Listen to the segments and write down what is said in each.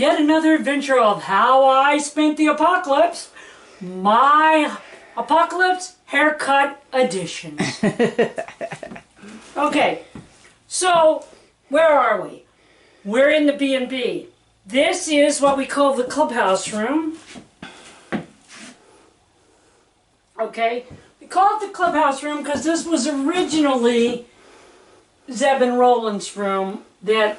yet another adventure of how I spent the apocalypse. My apocalypse haircut edition. Okay, so where are we? We're in the B&B. This is what we call the clubhouse room. Okay, we call it the clubhouse room because this was originally Zeb and Roland's room that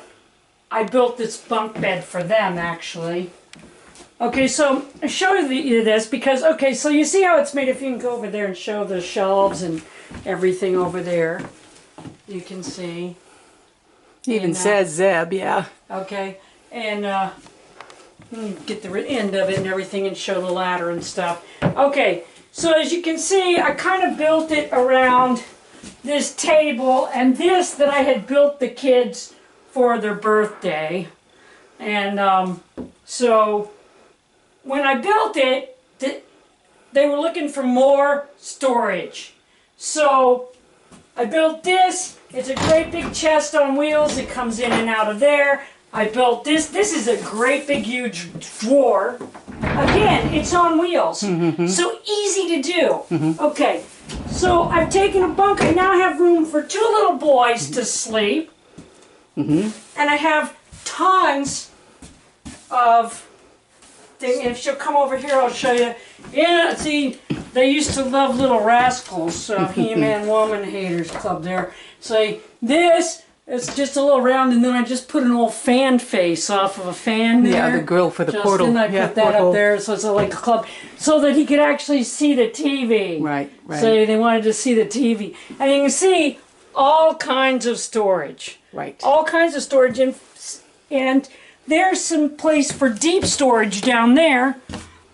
I built this bunk bed for them, actually. Okay, so I show you this because, okay, so you see how it's made. If you can go over there and show the shelves and everything over there, you can see. It even says Zeb, yeah. Okay, and get the end of it and everything and show the ladder and stuff. Okay, so as you can see, I kind of built it around this table and this that I had built the kids for their birthday. And so when I built it, they were looking for more storage. So I built this. It's a great big chest on wheels. It comes in and out of there. I built this. This is a great big huge drawer. Again, it's on wheels. So easy to do. Okay, so I've taken a bunk. I now have room for 2 little boys to sleep. And I have tons of things. If she'll come over here, I'll show you. Yeah, see, they used to love Little Rascals, He-Man Woman Haters Club there. So this is just a little round, and then I just put an old fan face off of a fan there. Yeah, the grill for the portal. And I put that up there, so it's like a club, so that he could actually see the TV. Right. So they wanted to see the TV. And you can see all kinds of storage. Right. All kinds of storage, and there's some place for deep storage down there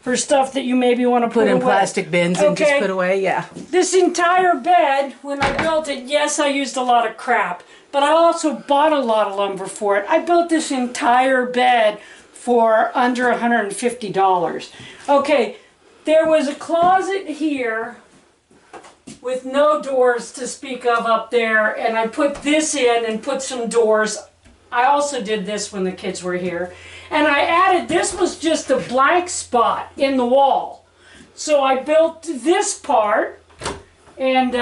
for stuff that you maybe want to put in away. Plastic bins and just put away, yeah. This entire bed, when I built it, yes, I used a lot of crap, but I also bought a lot of lumber for it. I built this entire bed for under $150. Okay, there was a closet here with no doors to speak of up there, and I put this in and put some doors. I also did this when the kids were here. And I added, this was just a blank spot in the wall. So I built this part and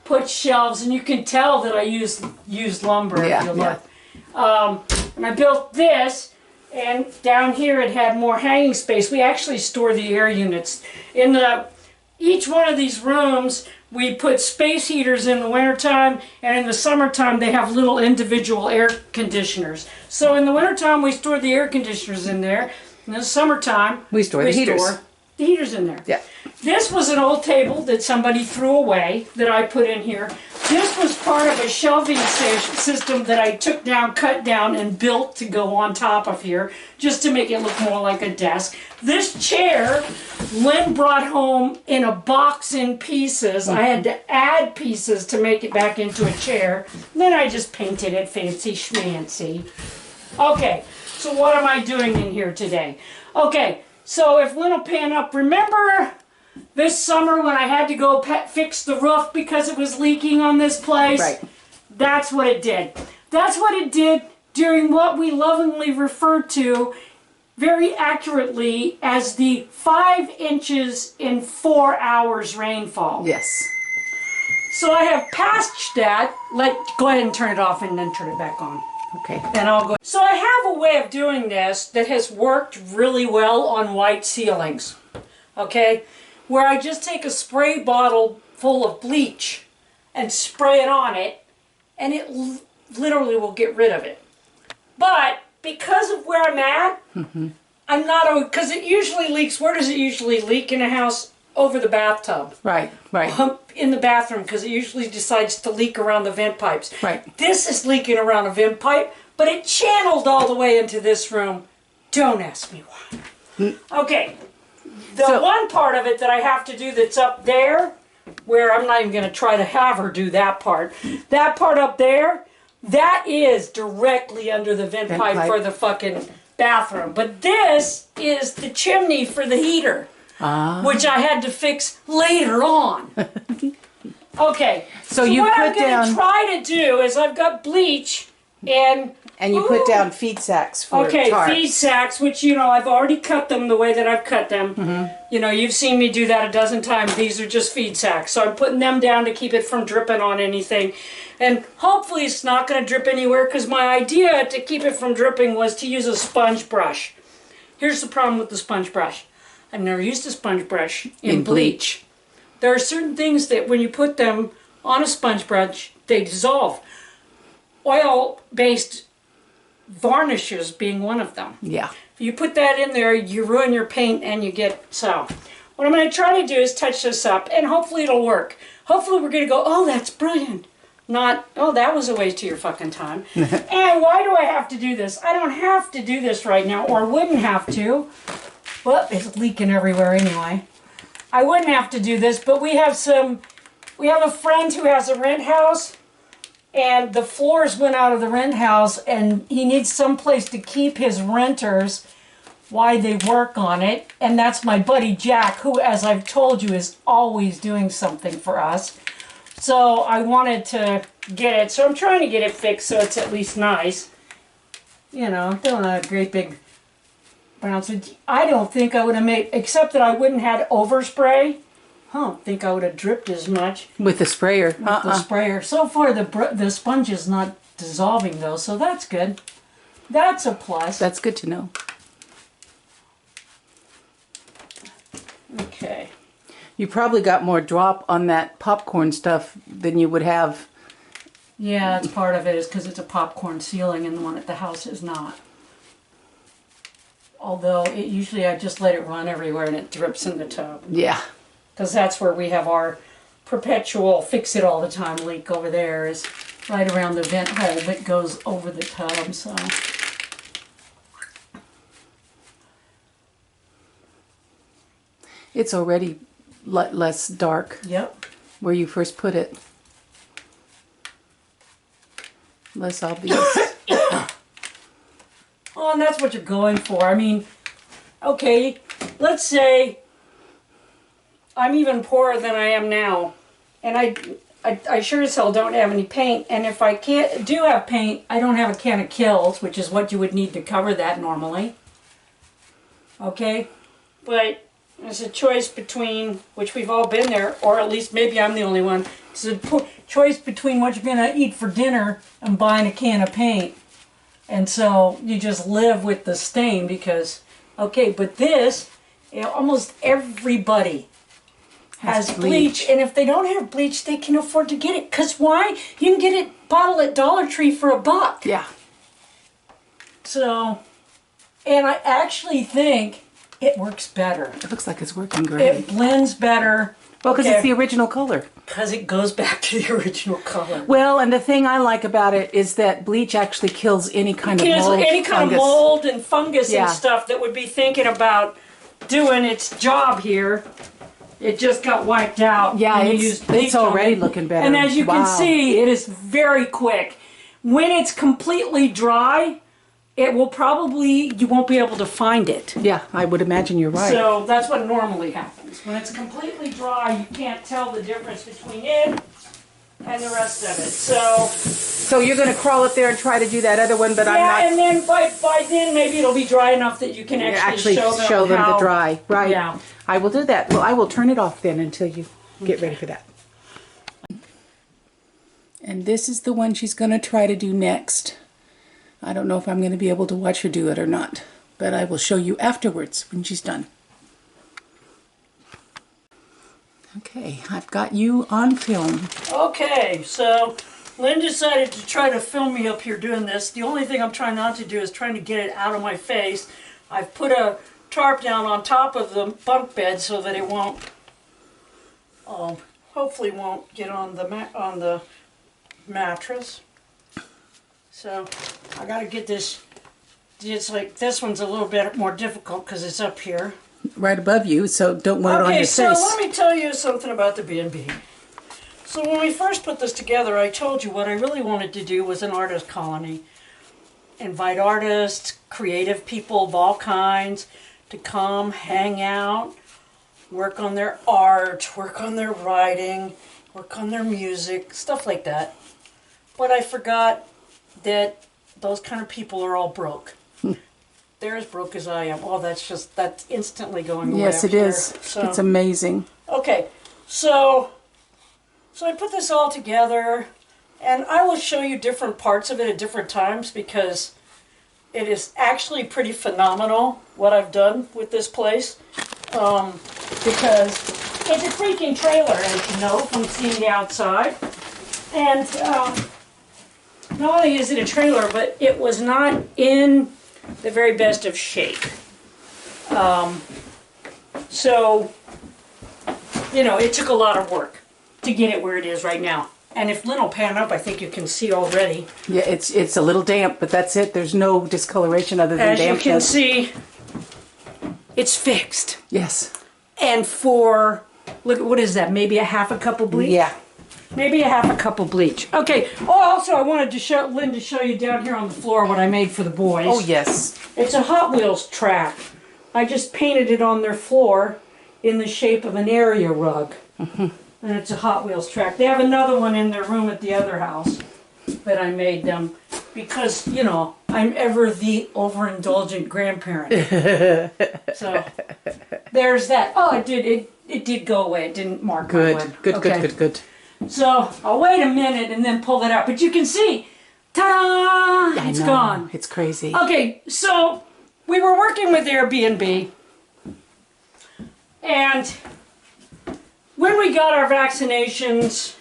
put shelves, and you can tell that I used lumber. And I built this, and down here it had more hanging space. We actually store the air units. In each one of these rooms, we put space heaters in the wintertime, and in the summertime they have little individual air conditioners. So in the wintertime we store the air conditioners in there. In the summertime we store the heaters in there. Yeah. This was an old table that somebody threw away that I put in here. This was part of a shelving system that I took down, cut down, and built to go on top of here, just to make it look more like a desk. This chair, Lynn brought home in a box in pieces. I had to add pieces to make it back into a chair. Then I just painted it fancy schmancy. Okay, so what am I doing in here today? Okay, so if Lynn will pan up, remember this summer when I had to go fix the roof because it was leaking on this place? Right. That's what it did. That's what it did during what we lovingly refer to very accurately as the 5 inches in 4 hours rainfall. Yes. So I have patched that. Go ahead and turn it off and then turn it back on. Okay. And I'll go. So I have a way of doing this that has worked really well on white ceilings. Okay? Where I just take a spray bottle full of bleach and spray it on it, and it literally will get rid of it. But because of where I'm at, I'm not, because it usually leaks. Where does it usually leak in a house? Over the bathtub. Right. In the bathroom, because it usually decides to leak around the vent pipes. Right. This is leaking around a vent pipe, but it channeled all the way into this room. Don't ask me why. Okay. The one part of it that I have to do that's up there, where I'm not even going to try to have her do that part up there, that is directly under the vent pipe for the fucking bathroom. But this is the chimney for the heater, which I had to fix later on. Okay, so you what put I'm going to try to do is I've got bleach, and And you put down feed sacks for tarps. Feed sacks, which, I've already cut them the way that I've cut them. You've seen me do that a dozen times. These are just feed sacks. So I'm putting them down to keep it from dripping on anything. And hopefully it's not going to drip anywhere, because my idea to keep it from dripping was to use a sponge brush. Here's the problem with the sponge brush. I've never used a sponge brush in bleach. There are certain things that when you put them on a sponge brush, they dissolve. Oil-based varnishes being one of them. Yeah. If you put that in there, you ruin your paint and you get so. What I'm going to try to do is touch this up, and hopefully it'll work. Hopefully we're going to go, oh, that's brilliant. Not, oh, that was a waste of your fucking time. And why do I have to do this? I don't have to do this right now, or wouldn't have to. Well, it's leaking everywhere anyway. I wouldn't have to do this, but we have a friend who has a rent house, and the floors went out of the rent house, and he needs some place to keep his renters while they work on it. And that's my buddy Jack, who, as I've told you, is always doing something for us. So I wanted to get it. So I'm trying to get it fixed so it's at least nice. Don't have a great big bounce. I don't think I would have made, except that I wouldn't had overspray. I don't think I would have dripped as much. With the sprayer. With the sprayer. So far the sponge is not dissolving though, so that's good. That's a plus. That's good to know. Okay. You probably got more drop on that popcorn stuff than you would have. Yeah, that's part of it, is because it's a popcorn ceiling and the one at the house is not. Although usually I just let it run everywhere and it drips in the tub. Yeah. Because that's where we have our perpetual fix-it-all-the-time leak over there, is right around the vent hole that goes over the tub, so. It's already less dark. Yep. Where you first put it. Less obvious. Oh, and that's what you're going for. I mean, okay, let's say I'm even poorer than I am now, and I sure as hell don't have any paint, and if I do have paint, I don't have a can of Kills, which is what you would need to cover that normally. Okay? But it's a choice between, which we've all been there, or at least maybe I'm the only one, it's a choice between what you're going to eat for dinner and buying a can of paint. And so you just live with the stain because, okay, but this, almost everybody has bleach. And if they don't have bleach, they can afford to get it. Because why? You can get it bottled at Dollar Tree for $1. Yeah. So, and I actually think it works better. It looks like it's working great. It blends better. Well, because it's the original color. Because it goes back to the original color. Well, and the thing I like about it is that bleach actually kills any kind of mold. Any kind of mold and fungus Yeah. and stuff that would be thinking about doing its job here. It just got wiped out. Yeah, when you used bleach it's on already it. looking better. And as you Wow. can see, it is very quick. When it's completely dry, it will probably, you won't be able to find it. Yeah, I would imagine you're right. So that's what normally happens. When it's completely dry, you can't tell the difference between it and the rest of it. So you're going to crawl up there and try to do that other one, but I'm yeah, not. and then by then maybe it'll be dry enough that you can actually show them the how, dry. Right. Yeah. I will do that. Well, I will turn it off then until you get ready for that. And this is the one she's going to try to do next. I don't know if I'm going to be able to watch her do it or not, but I will show you afterwards when she's done. Okay, I've got you on film. Okay, so Lynn decided to try to film me up here doing this. The only thing I'm trying not to do is trying to get it out of my face. I've put a tarp down on top of the bunk bed so that it won't, hopefully won't get on the mattress. So I gotta get this. It's like this one's a little bit more difficult because it's up here. Right above you, so don't want it on your face. Okay, so let me tell you something about the B&B. So when we first put this together, I told you what I really wanted to do was an artist colony. Invite artists, creative people of all kinds to come, hang out, work on their art, work on their writing, work on their music, stuff like that. But I forgot that those kind of people are all broke. They're as broke as I am. Oh, that's instantly going away. Yes, it is. So, It's amazing. okay, so I put this all together, and I will show you different parts of it at different times because it is actually pretty phenomenal what I've done with this place. Because it's a freaking trailer, as you know, from seeing the outside. And not only is it a trailer, but it was not in the very best of shape. So, you know, it took a lot of work to get it where it is right now. And if Lynn will pan up, I think you can see already. Yeah, it's a little damp, but that's it. There's no discoloration other than dampness. As you can see, it's fixed. Yes. And for, look, what is that, maybe a half a cup of bleach? Yeah. Maybe a half a cup of bleach. Okay. Oh, also, I wanted to show Lynn to show you down here on the floor what I made for the boys. Oh, yes. It's a Hot Wheels track. I just painted it on their floor in the shape of an area rug. And it's a Hot Wheels track. They have another one in their room at the other house that I made them because, you know, I'm ever the overindulgent grandparent. So, there's that. Oh, it did go away. It didn't mark my web. Good. So, I'll wait a minute and then pull that out. But you can see, ta-da! It's gone. It's crazy. Okay, so we were working with Airbnb, and when we get our vaccinations,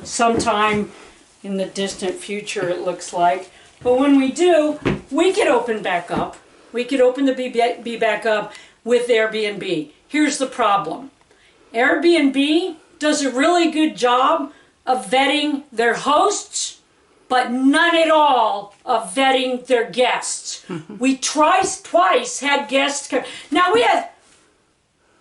sometime in the distant future it looks like, but when we do, we could open back up. We could open the B back up with Airbnb. Here's the problem. Airbnb does a really good job of vetting their hosts, but none at all of vetting their guests. We twice had guests come. Now we had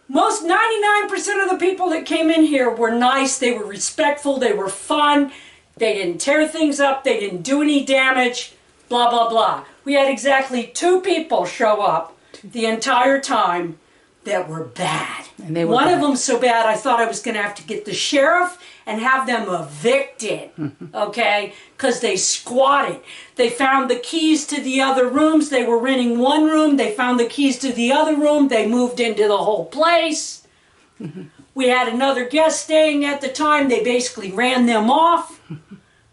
most 99% of the people that came in here were nice, they were respectful, they were fun, they didn't tear things up, they didn't do any damage, blah, blah, blah. We had exactly 2 people show up the entire time that were bad. And they were One bad. of them so bad I thought I was going to have to get the sheriff and have them evicted, okay? Because they squatted. They found the keys to the other rooms. They were renting one room. They found the keys to the other room. They moved into the whole place. We had another guest staying at the time. They basically ran them off,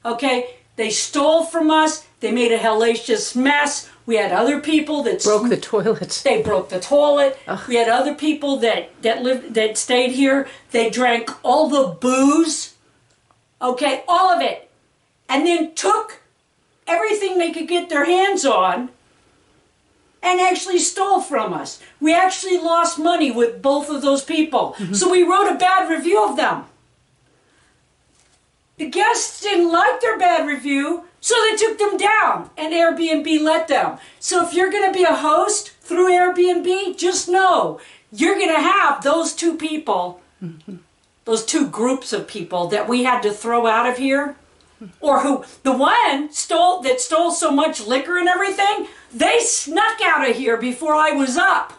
okay? They stole from us. They made a hellacious mess. We had other people that Broke the toilet. They broke the toilet. We had other people that stayed here. They drank all the booze. Okay, all of it. And then took everything they could get their hands on and actually stole from us. We actually lost money with both of those people. So we wrote a bad review of them. The guests didn't like their bad review, so they took them down, and Airbnb let them. So if you're going to be a host through Airbnb, just know you're going to have those 2 people, those 2 groups of people that we had to throw out of here, or who, the one that stole so much liquor and everything, they snuck out of here before I was up.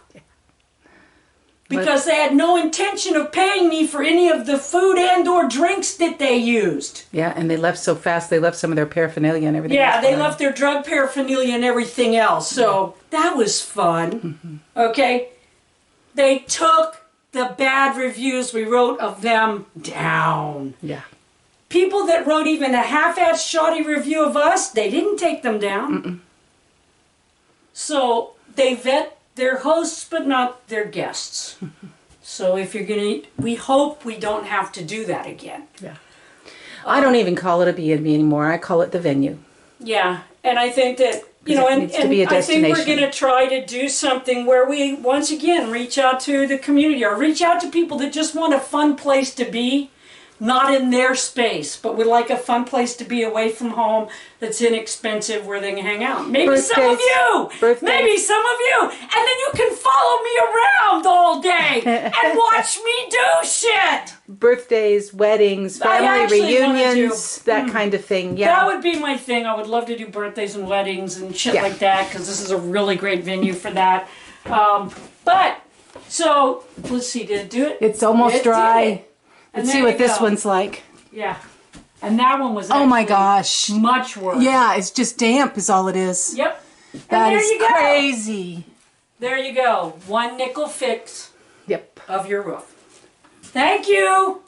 Because they had no intention of paying me for any of the food and or drinks that they used. Yeah, and they left so fast. They left some of their paraphernalia and everything. Yeah, they left their drug paraphernalia and everything else. So that was fun. Okay? They took the bad reviews we wrote of them down. Yeah. People that wrote even a half-assed shoddy review of us, they didn't take them down. So they vet their hosts, but not their guests. So if you're going to, we hope we don't have to do that again. Yeah. I don't even call it a B&B anymore. I call it the venue. Yeah, and I think that, you know, and I think we're going to try to do something where we, once again, reach out to the community or reach out to people that just want a fun place to be. Not in their space, but would like a fun place to be away from home that's inexpensive where they can hang out. Maybe some of you! Maybe some of you! And then you can follow me around all day and watch me do shit! Birthdays, weddings, family reunions, that kind of thing. Yeah. That would be my thing. I would love to do birthdays and weddings and shit like that because this is a really great venue for that. But, so, let's see, did it do it? It's almost dry. Let's see what this one's like. Yeah. And that one was Oh my actually gosh. much worse. Yeah, it's just damp is all it is. Yep. And That there is you go. crazy. There you go. 1 nickel fix Yep. of your roof. Thank you.